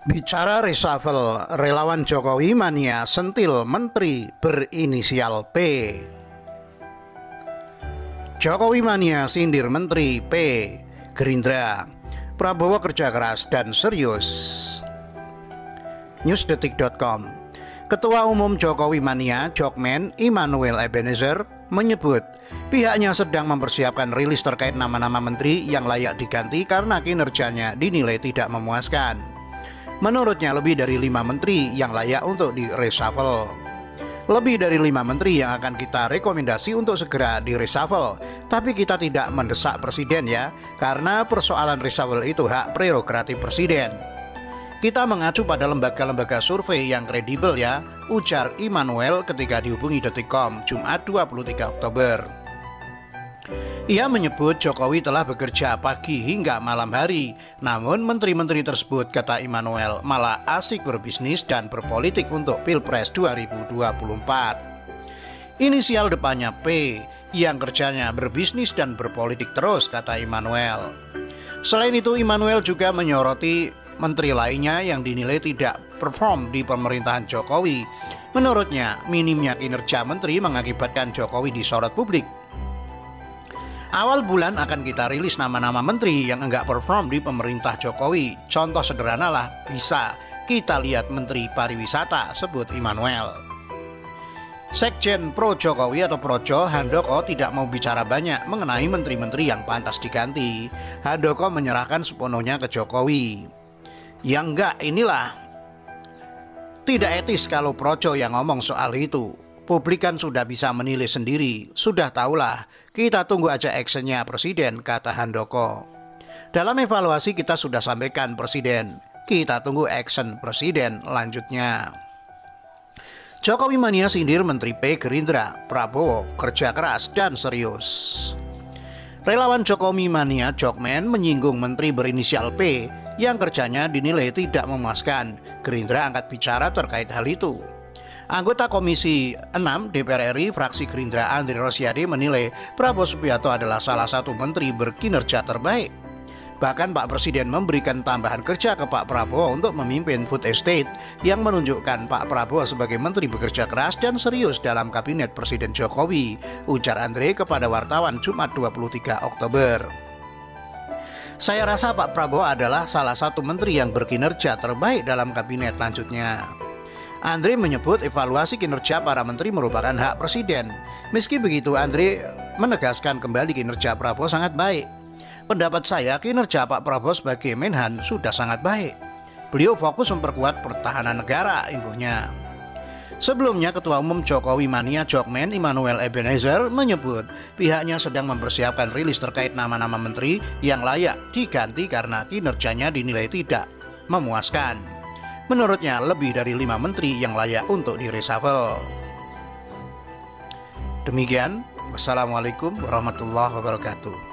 Bicara reshuffle, relawan Jokowi mania sentil menteri berinisial P. Jokowi mania sindir menteri P. Gerindra. Prabowo kerja keras dan serius. Newsdetik.com. Ketua Umum Jokowi mania Jokmen Immanuel Ebenezer menyebut pihaknya sedang mempersiapkan rilis terkait nama-nama menteri yang layak diganti karena kinerjanya dinilai tidak memuaskan. Menurutnya lebih dari 5 menteri yang layak untuk di-reshuffle. Lebih dari 5 menteri yang akan kita rekomendasi untuk segera di-reshuffle. Tapi kita tidak mendesak presiden ya, karena persoalan reshuffle itu hak prerogatif presiden. Kita mengacu pada lembaga-lembaga survei yang kredibel ya, ujar Immanuel ketika dihubungi Detik.com Jumat 23 Oktober. Ia menyebut Jokowi telah bekerja pagi hingga malam hari. Namun menteri-menteri tersebut, kata Immanuel, malah asik berbisnis dan berpolitik untuk Pilpres 2024. Inisial depannya P, yang kerjanya berbisnis dan berpolitik terus, kata Immanuel. Selain itu, Immanuel juga menyoroti menteri lainnya yang dinilai tidak perform di pemerintahan Jokowi. Menurutnya, minimnya kinerja menteri mengakibatkan Jokowi disorot publik. Awal bulan akan kita rilis nama-nama menteri yang enggak perform di pemerintah Jokowi. Contoh sederhana lah, bisa kita lihat Menteri Pariwisata, sebut Immanuel. Sekjen Pro Jokowi atau Projo, Handoko, tidak mau bicara banyak mengenai menteri-menteri yang pantas diganti. Handoko menyerahkan sepenuhnya ke Jokowi. Yang enggak, inilah tidak etis kalau Projo yang ngomong soal itu. Publik kan sudah bisa menilai sendiri, sudah tahulah, kita tunggu aja actionnya presiden, kata Handoko. Dalam evaluasi kita sudah sampaikan presiden, kita tunggu action presiden, lanjutnya. Jokowi mania sindir menteri P. Gerindra, Prabowo kerja keras dan serius. Relawan Jokowi mania Jokmen menyinggung menteri berinisial P yang kerjanya dinilai tidak memuaskan. Gerindra angkat bicara terkait hal itu. Anggota Komisi 6 DPR RI fraksi Gerindra Andri Rosiade menilai Prabowo Subianto adalah salah satu menteri berkinerja terbaik. Bahkan Pak Presiden memberikan tambahan kerja ke Pak Prabowo untuk memimpin food estate yang menunjukkan Pak Prabowo sebagai menteri bekerja keras dan serius dalam kabinet Presiden Jokowi, ujar Andre kepada wartawan Jumat 23 Oktober. Saya rasa Pak Prabowo adalah salah satu menteri yang berkinerja terbaik dalam kabinet, lanjutnya. Andre menyebut evaluasi kinerja para menteri merupakan hak presiden. Meski begitu, Andre menegaskan kembali kinerja Prabowo sangat baik. Pendapat saya, kinerja Pak Prabowo sebagai Menhan sudah sangat baik. Beliau fokus memperkuat pertahanan negara, imbuhnya. Sebelumnya, Ketua Umum Jokowi mania Jokmen Immanuel Ebenezer menyebut pihaknya sedang mempersiapkan rilis terkait nama-nama menteri yang layak diganti karena kinerjanya dinilai tidak memuaskan. Menurutnya lebih dari 5 menteri yang layak untuk di-reshuffle. Demikian, wassalamualaikum warahmatullahi wabarakatuh.